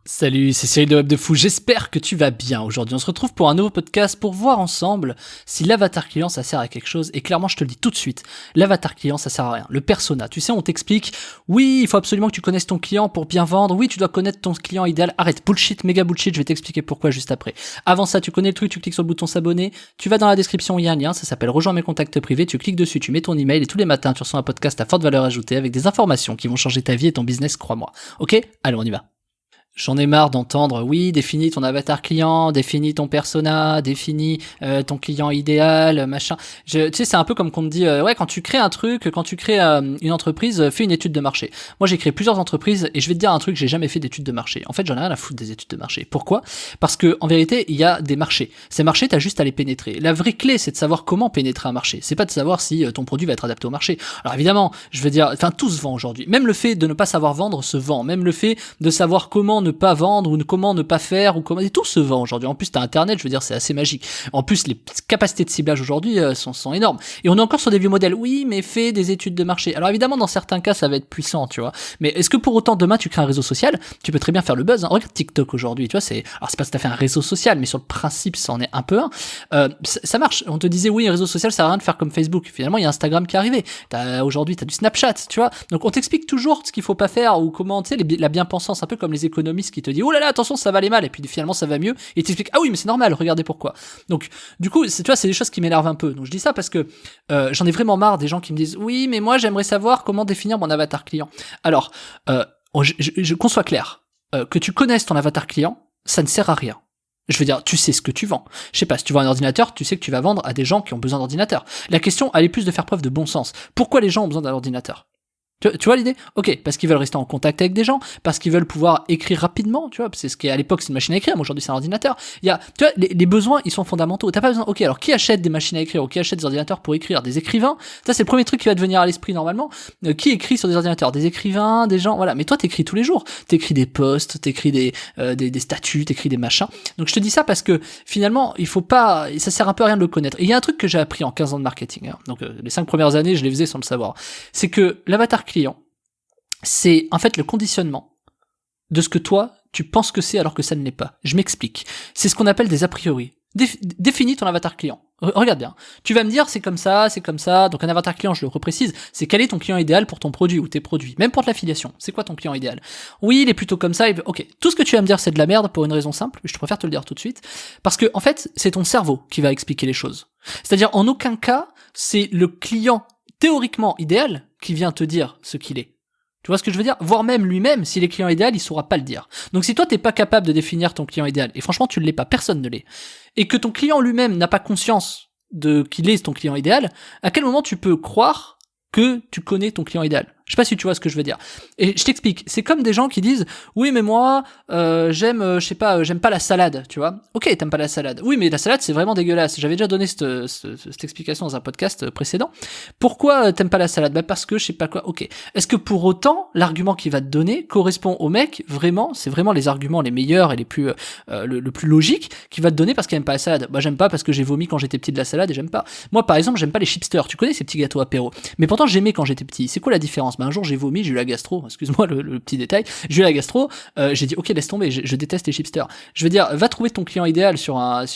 Salut, c'est Cyril de Web de Fou, j'espère que tu vas bien. Aujourd'hui on se retrouve pour un nouveau podcast pour voir ensemble si l'avatar client ça sert à quelque chose. Et clairement je te le dis tout de suite, l'avatar client ça sert à rien. Le persona, tu sais on t'explique, oui il faut absolument que tu connaisses ton client pour bien vendre, oui tu dois connaître ton client idéal, arrête, bullshit, méga bullshit, je vais t'expliquer pourquoi juste après. Avant ça tu connais le truc, tu cliques sur le bouton s'abonner, tu vas dans la description, il y a un lien, ça s'appelle rejoins mes contacts privés, tu cliques dessus, tu mets ton email et tous les matins tu reçois un podcast à forte valeur ajoutée avec des informations qui vont changer ta vie et ton business, crois-moi. Ok, allez on y va. J'en ai marre d'entendre, oui, définis ton avatar client, définis ton persona, définis ton client idéal, machin. Tu sais, c'est un peu comme qu'on te dit, ouais, quand tu crées un truc, quand tu crées une entreprise, fais une étude de marché. Moi, j'ai créé plusieurs entreprises et je vais te dire un truc, j'ai jamais fait d'étude de marché. En fait, j'en ai rien à foutre des études de marché. Pourquoi ? Parce que en vérité, il y a des marchés. Ces marchés, t'as juste à les pénétrer. La vraie clé, c'est de savoir comment pénétrer un marché. C'est pas de savoir si ton produit va être adapté au marché. Alors évidemment, je veux dire, enfin, tout se vend aujourd'hui. Même le fait de ne pas savoir vendre se vend. Même le fait de savoir comment ne pas vendre ou comment ne pas faire ou comment, et tout se vend aujourd'hui. En plus t'as internet, je veux dire c'est assez magique. En plus les capacités de ciblage aujourd'hui sont énormes. Et on est encore sur des vieux modèles. Oui, mais fais des études de marché. Alors évidemment dans certains cas ça va être puissant, tu vois. Mais est-ce que pour autant demain tu crées un réseau social, tu peux très bien faire le buzz, hein. Regarde TikTok aujourd'hui, tu vois, alors c'est pas tout à fait un réseau social, mais sur le principe ça en est un peu un. Ça marche. On te disait oui, un réseau social ça sert à rien de faire comme Facebook. Finalement il y a Instagram qui est arrivé. Aujourd'hui t'as du Snapchat, tu vois. Donc on t'explique toujours ce qu'il faut pas faire ou comment, tu sais, la bien-pensance, un peu comme les économistes qui te disent oh là là attention ça va aller mal et puis finalement ça va mieux et t'expliques ah oui mais c'est normal, regardez pourquoi. Donc du coup tu vois c'est des choses qui m'énervent un peu. Donc je dis ça parce que j'en ai vraiment marre des gens qui me disent oui mais moi j'aimerais savoir comment définir mon avatar client. Alors qu'on soit clair, que tu connaisses ton avatar client ça ne sert à rien. Je veux dire, tu sais ce que tu vends. Je sais pas, si tu vends un ordinateur, tu sais que tu vas vendre à des gens qui ont besoin d'ordinateur. La question, elle est plus de faire preuve de bon sens. Pourquoi les gens ont besoin d'un ordinateur ? Tu vois l'idée ? Ok, parce qu'ils veulent rester en contact avec des gens, parce qu'ils veulent pouvoir écrire rapidement, tu vois, c'est ce qui à l'époque c'est une machine à écrire, mais aujourd'hui c'est un ordinateur. Il y a, tu vois, les besoins ils sont fondamentaux. T'as pas besoin. Ok, alors qui achète des machines à écrire ou qui achète des ordinateurs pour écrire ? Des écrivains. Ça c'est le premier truc qui va te venir à l'esprit normalement. Qui écrit sur des ordinateurs ? Des écrivains, des gens, voilà. Mais toi t'écris tous les jours. T'écris des posts, t'écris des statuts, t'écris des machins. Donc je te dis ça parce que finalement il faut pas, ça sert un peu à rien de le connaître. Et il y a un truc que j'ai appris en 15 ans de marketing. Hein. Donc les 5 premières années je les faisais sans le savoir. C'est que l'avatar client c'est en fait le conditionnement de ce que toi, tu penses que c'est alors que ça ne l'est pas. Je m'explique. C'est ce qu'on appelle des a priori. Définis ton avatar client. Regarde bien. Tu vas me dire c'est comme ça. Donc un avatar client, je le reprécise, c'est quel est ton client idéal pour ton produit ou tes produits. Même pour de l'affiliation. C'est quoi ton client idéal ? Oui, il est plutôt comme ça. Ok. Tout ce que tu vas me dire c'est de la merde pour une raison simple. Je préfère te le dire tout de suite. Parce que en fait, c'est ton cerveau qui va expliquer les choses. C'est-à-dire en aucun cas, c'est le client théoriquement idéal qui vient te dire ce qu'il est. Tu vois ce que je veux dire ? Voire même lui-même, s'il est client idéal, il saura pas le dire. Donc si toi t'es pas capable de définir ton client idéal, et franchement tu ne l'es pas, personne ne l'est, et que ton client lui-même n'a pas conscience de qu'il est ton client idéal, à quel moment tu peux croire que tu connais ton client idéal ? Je sais pas si tu vois ce que je veux dire. Et je t'explique, c'est comme des gens qui disent oui mais moi j'aime j'aime pas la salade, tu vois. Ok, t'aimes pas la salade. Oui mais la salade c'est vraiment dégueulasse. J'avais déjà donné cette explication dans un podcast précédent. Pourquoi t'aimes pas la salade ? Bah parce que je sais pas quoi. Ok. Est-ce que pour autant l'argument qu'il va te donner correspond au mec vraiment ? C'est vraiment les arguments les meilleurs et les plus le plus logique qu'il va te donner parce qu'il aime pas la salade. Bah j'aime pas parce que j'ai vomi quand j'étais petit de la salade et j'aime pas. Moi par exemple j'aime pas les chipsters. Tu connais ces petits gâteaux apéro ? Mais pourtant j'aimais quand j'étais petit. C'est quoi la différence ? Un jour j'ai vomi, j'ai eu la gastro, excuse-moi le petit détail, j'ai eu la gastro, j'ai dit ok laisse tomber, je déteste les chipsters. Je veux dire, va trouver ton client idéal sur un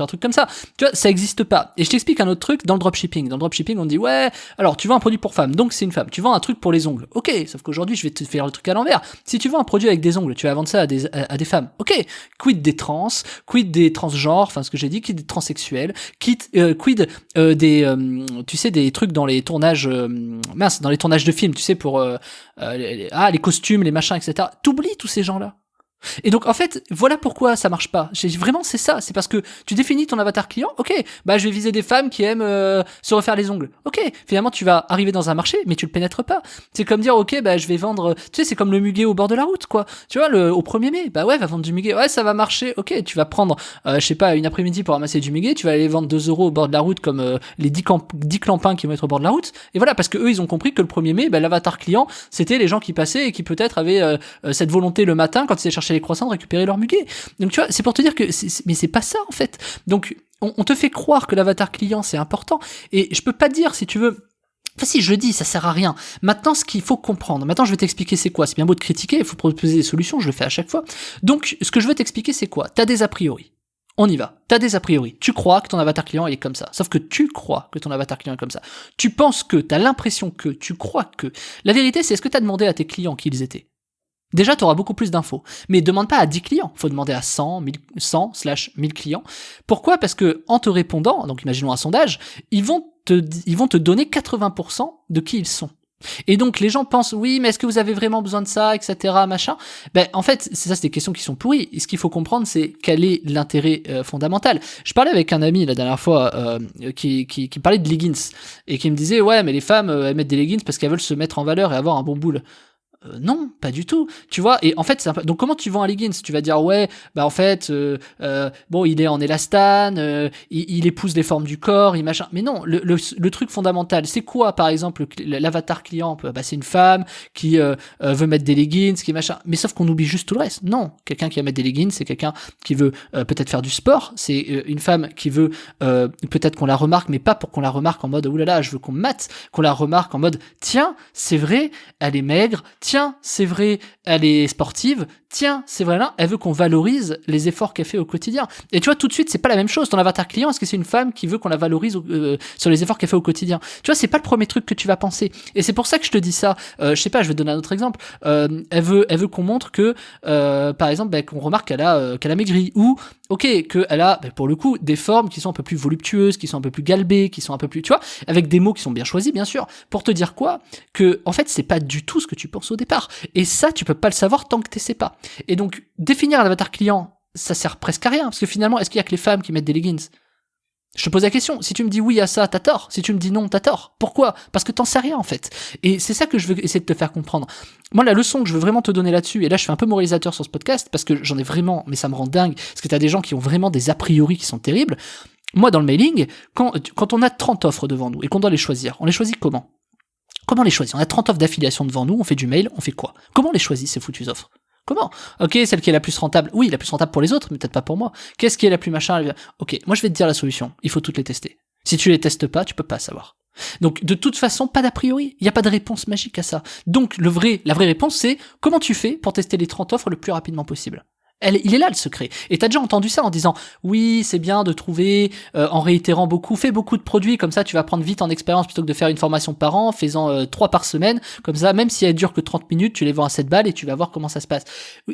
truc comme ça. Tu vois, ça existe pas. Et je t'explique un autre truc dans le dropshipping. Dans le dropshipping, on dit ouais, alors tu vends un produit pour femme, donc c'est une femme. Tu vends un truc pour les ongles. Ok, sauf qu'aujourd'hui je vais te faire le truc à l'envers. Si tu vends un produit avec des ongles, tu vas vendre ça à des femmes. Ok, quid des trans, quid des transgenres, enfin ce que j'ai dit, quid des transsexuels, quid tu sais des trucs dans les tournages dans les tournages de films, tu sais, pour les costumes, les machins, etc. T'oublies tous ces gens-là. Et donc en fait, voilà pourquoi ça marche pas. Vraiment c'est ça, c'est parce que tu définis ton avatar client. Ok, bah je vais viser des femmes qui aiment se refaire les ongles. Ok, finalement tu vas arriver dans un marché, mais tu le pénètres pas. C'est comme dire ok, bah je vais vendre. Tu sais, c'est comme le muguet au bord de la route, quoi. Tu vois, au 1er mai, bah ouais, va vendre du muguet. Ouais, ça va marcher. Ok, tu vas prendre, je sais pas, une après-midi pour ramasser du muguet. Tu vas aller vendre 2 € au bord de la route comme les 10 clampins qui vont être au bord de la route. Et voilà, parce que eux ils ont compris que le 1er mai, bah l'avatar client, c'était les gens qui passaient et qui peut-être avaient cette volonté le matin quand ils allaient chercher les croissants de récupérer leur muguet. Donc tu vois, c'est pour te dire que mais c'est pas ça en fait. Donc on te fait croire que l'avatar client c'est important et je peux pas dire si tu veux Enfin si, je le dis, ça sert à rien. Maintenant, ce qu'il faut comprendre, maintenant je vais t'expliquer c'est quoi. C'est bien beau de critiquer, il faut proposer des solutions, je le fais à chaque fois. Donc, ce que je veux t'expliquer, c'est quoi? T'as des a priori. On y va. T'as des a priori. Tu crois que ton avatar client est comme ça. Sauf que tu crois que ton avatar client est comme ça. Tu penses que, t'as l'impression que, tu crois que. La vérité, c'est est-ce que t'as demandé à tes clients qui ils étaient? Déjà, tu auras beaucoup plus d'infos. Mais demande pas à 10 clients. Faut demander à 100/1000 clients. Pourquoi? Parce que, en te répondant, donc imaginons un sondage, ils vont te donner 80% de qui ils sont. Et donc les gens pensent oui mais est-ce que vous avez vraiment besoin de ça, etc., machin. Ben en fait c'est des questions qui sont pourries. Et ce qu'il faut comprendre, c'est quel est l'intérêt fondamental. Je parlais avec un ami la dernière fois qui parlait de leggings et qui me disait ouais mais les femmes elles mettent des leggings parce qu'elles veulent se mettre en valeur et avoir un bon boule. Non, pas du tout. Tu vois, et en fait, donc comment tu vends un leggings? Tu vas dire ouais, bah en fait, bon, il est en élastane, il épouse les formes du corps, il machin. Mais non, le truc fondamental, c'est quoi, par exemple, l'avatar client? Bah c'est une femme qui veut mettre des leggings, qui machin. Mais sauf qu'on oublie juste tout le reste. Non, quelqu'un qui va mettre des leggings, c'est quelqu'un qui veut peut-être faire du sport. C'est une femme qui veut peut-être qu'on la remarque, mais pas pour qu'on la remarque en mode oulala, je veux qu'on me mate, qu'on la remarque en mode tiens, c'est vrai, elle est maigre. Tiens, c'est vrai, elle est sportive. Tiens, c'est vrai là, elle veut qu'on valorise les efforts qu'elle fait au quotidien. Et tu vois, tout de suite, c'est pas la même chose. Ton avatar client, est-ce que c'est une femme qui veut qu'on la valorise sur les efforts qu'elle fait au quotidien? Tu vois, c'est pas le premier truc que tu vas penser. Et c'est pour ça que je te dis ça. Je sais pas, je vais te donner un autre exemple. Elle veut qu'on montre que, par exemple, qu'on remarque qu'elle a maigri, ou ok, qu'elle a, pour le coup, des formes qui sont un peu plus voluptueuses, qui sont un peu plus galbées, qui sont un peu plus, tu vois, avec des mots qui sont bien choisis, bien sûr, pour te dire quoi? Que, en fait, c'est pas du tout ce que tu penses au départ. Et ça, tu peux pas le savoir tant que t'essaies pas. Et donc, définir un avatar client, ça sert presque à rien, parce que finalement, est-ce qu'il y a que les femmes qui mettent des leggings? Je te pose la question, si tu me dis oui à ça, t'as tort. Si tu me dis non, t'as tort. Pourquoi? Parce que t'en sais rien, en fait. Et c'est ça que je veux essayer de te faire comprendre. Moi, la leçon que je veux vraiment te donner là-dessus, et là, je fais un peu moralisateur sur ce podcast, parce que j'en ai vraiment, mais ça me rend dingue, parce que t'as des gens qui ont vraiment des a priori qui sont terribles. Moi, dans le mailing, quand on a 30 offres devant nous, et qu'on doit les choisir, on les choisit comment? Comment les choisir? On a 30 offres d'affiliation devant nous, on fait du mail, on fait quoi? Comment on les choisit, ces foutues offres? Comment? Ok, celle qui est la plus rentable. Oui, la plus rentable pour les autres, mais peut-être pas pour moi. Qu'est-ce qui est la plus machin? Ok, moi je vais te dire la solution. Il faut toutes les tester. Si tu les testes pas, tu peux pas savoir. Donc, de toute façon, pas d'a priori. Il n'y a pas de réponse magique à ça. Donc, la vraie réponse, c'est comment tu fais pour tester les 30 offres le plus rapidement possible? Il est là le secret. Et t'as déjà entendu ça en disant oui c'est bien de trouver en réitérant beaucoup, fais beaucoup de produits comme ça tu vas prendre vite en expérience plutôt que de faire une formation par an, fais-en 3 par semaine, comme ça même si elle dure que 30 minutes tu les vends à 7 balles et tu vas voir comment ça se passe.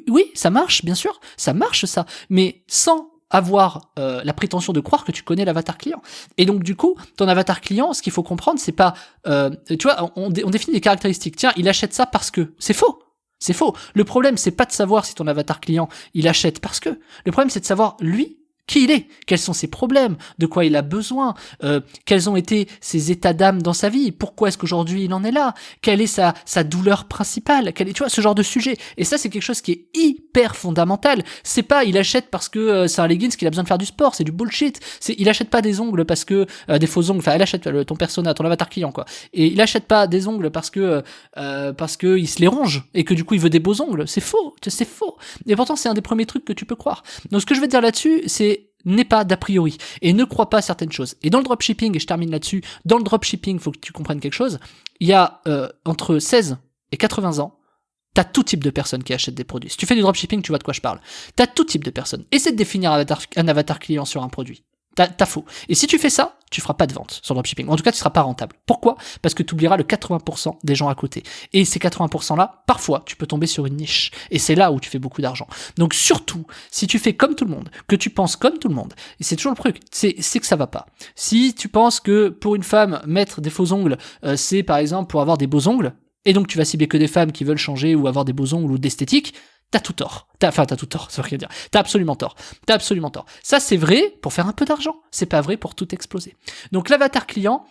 Oui ça marche bien sûr, ça marche ça, mais sans avoir la prétention de croire que tu connais l'avatar client. Et donc du coup ton avatar client, ce qu'il faut comprendre c'est pas tu vois on définit des caractéristiques. Tiens il achète ça parce que c'est faux. C'est faux. Le problème, c'est pas de savoir si ton avatar client, il achète parce que. Le problème, c'est de savoir, lui, qui il est, quels sont ses problèmes, de quoi il a besoin, quels ont été ses états d'âme dans sa vie, pourquoi est-ce qu'aujourd'hui il en est là, quelle est sa douleur principale, tu vois, ce genre de sujet. Et ça, c'est quelque chose qui est hyper fondamental. C'est pas, il achète parce que c'est un leggings qu'il a besoin de faire du sport, c'est du bullshit. Il achète pas des ongles parce que, des faux ongles, enfin, elle achète ton persona, ton avatar client, quoi. Et il achète pas des ongles parce que il se les ronge, et que du coup il veut des beaux ongles. C'est faux. Et pourtant, c'est un des premiers trucs que tu peux croire. Donc, ce que je veux te dire là-dessus, c'est, n'est pas d'a priori et ne crois pas à certaines choses. Et dans le dropshipping, et je termine là-dessus, dans le dropshipping, faut que tu comprennes quelque chose. Il y a entre 16 et 80 ans, t'as tout type de personnes qui achètent des produits. Si tu fais du dropshipping, tu vois de quoi je parle. T'as tout type de personnes. Essaie de définir un avatar client sur un produit. T'as faux. Et si tu fais ça, tu feras pas de vente sur le dropshipping. En tout cas, tu seras pas rentable. Pourquoi? Parce que tu oublieras le 80% des gens à côté. Et ces 80%-là, parfois, tu peux tomber sur une niche. Et c'est là où tu fais beaucoup d'argent. Donc surtout, si tu fais comme tout le monde, que tu penses comme tout le monde, et c'est toujours le truc, c'est que ça va pas. Si tu penses que pour une femme, mettre des faux ongles, c'est par exemple pour avoir des beaux ongles, et donc tu vas cibler que des femmes qui veulent changer ou avoir des beaux ongles ou d'esthétique, t'as tout tort. T'as tout tort, ça veut rien dire. T'as absolument tort. Ça, c'est vrai pour faire un peu d'argent. C'est pas vrai pour tout exploser. Donc, l'avatar client,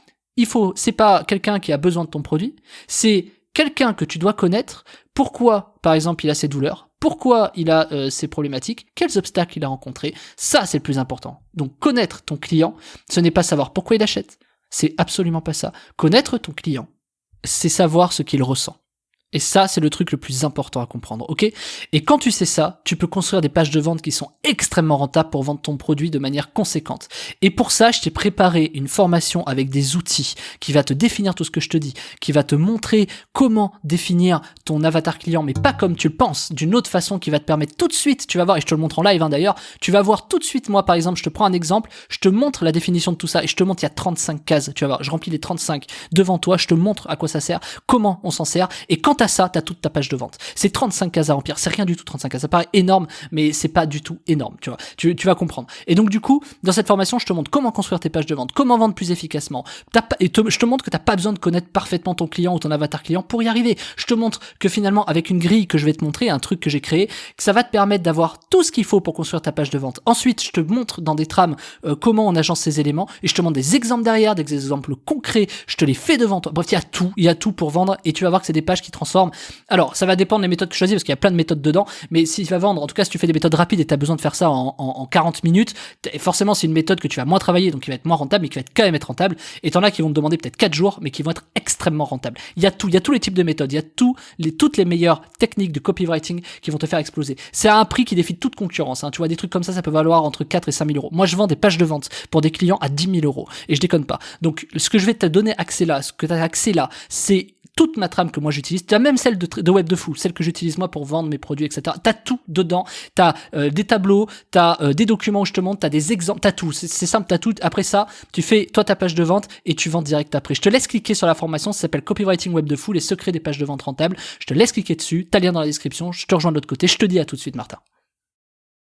c'est pas quelqu'un qui a besoin de ton produit. C'est quelqu'un que tu dois connaître. Pourquoi, par exemple, il a ses douleurs? Pourquoi il a ses problématiques? Quels obstacles il a rencontrés? Ça, c'est le plus important. Donc, connaître ton client, ce n'est pas savoir pourquoi il achète. C'est absolument pas ça. Connaître ton client, c'est savoir ce qu'il ressent. Et ça, c'est le truc le plus important à comprendre, ok? Et quand tu sais ça, tu peux construire des pages de vente qui sont extrêmement rentables pour vendre ton produit de manière conséquente. Et pour ça, je t'ai préparé une formation avec des outils qui va te définir tout ce que je te dis, qui va te montrer comment définir ton avatar client, mais pas comme tu le penses, d'une autre façon qui va te permettre tout de suite, tu vas voir, et je te le montre en live d'ailleurs, tu vas voir tout de suite, moi par exemple, je te prends un exemple, je te montre la définition de tout ça, et je te montre, il y a 35 cases, tu vas voir, je remplis les 35 devant toi, je te montre à quoi ça sert, comment on s'en sert, et quand t'as ça, t'as toute ta page de vente. C'est 35 cases à remplir, c'est rien du tout 35 cases, ça paraît énorme, mais c'est pas du tout énorme, tu vois, tu vas comprendre. Et donc du coup, dans cette formation, je te montre comment construire tes pages de vente, comment vendre plus efficacement, je te montre que t'as pas besoin de connaître parfaitement ton client ou ton avatar client pour y arriver. Je te montre que finalement, avec une grille que je vais te montrer, un truc que j'ai créé, que ça va te permettre d'avoir tout ce qu'il faut pour construire ta page de vente. Ensuite, je te montre dans des trames comment on agence ces éléments, et je te montre des exemples derrière, des exemples concrets, je te les fais devant toi. Bref, il y a tout pour vendre, et tu vas voir que c'est des pages qui transforment. Alors, ça va dépendre des méthodes que tu choisis, parce qu'il y a plein de méthodes dedans, mais si tu vas vendre, en tout cas, si tu fais des méthodes rapides et tu as besoin de faire ça en 40 minutes, forcément, c'est une méthode que tu vas moins travailler, donc qui va être moins rentable, mais qui va être quand même être rentable, et t'en as qui vont te demander peut-être 4 jours, mais qui vont être extrêmement rentables. Il y a tous les types de méthodes, il y a toutes les meilleures techniques de copywriting qui vont te faire exploser. C'est à un prix qui défie toute concurrence, hein. Tu vois, des trucs comme ça peut valoir entre 4 et 5 000 euros. Moi, je vends des pages de vente pour des clients à 10 000 euros, et je déconne pas. Donc, ce que je vais te donner accès là, ce que tu as accès là, c'est toute ma trame que moi j'utilise. Tu as même celle de Web de Fou, celle que j'utilise moi pour vendre mes produits, etc. T'as tout dedans. T'as des tableaux, t'as des documents où je te montre, t'as des exemples, t'as tout. C'est simple, t'as tout. Après ça, tu fais toi ta page de vente et tu vends direct après. Je te laisse cliquer sur la formation, ça s'appelle Copywriting Web de Fou, les secrets des pages de vente rentables. Je te laisse cliquer dessus. T'as le lien dans la description. Je te rejoins de l'autre côté. Je te dis à tout de suite, Martin.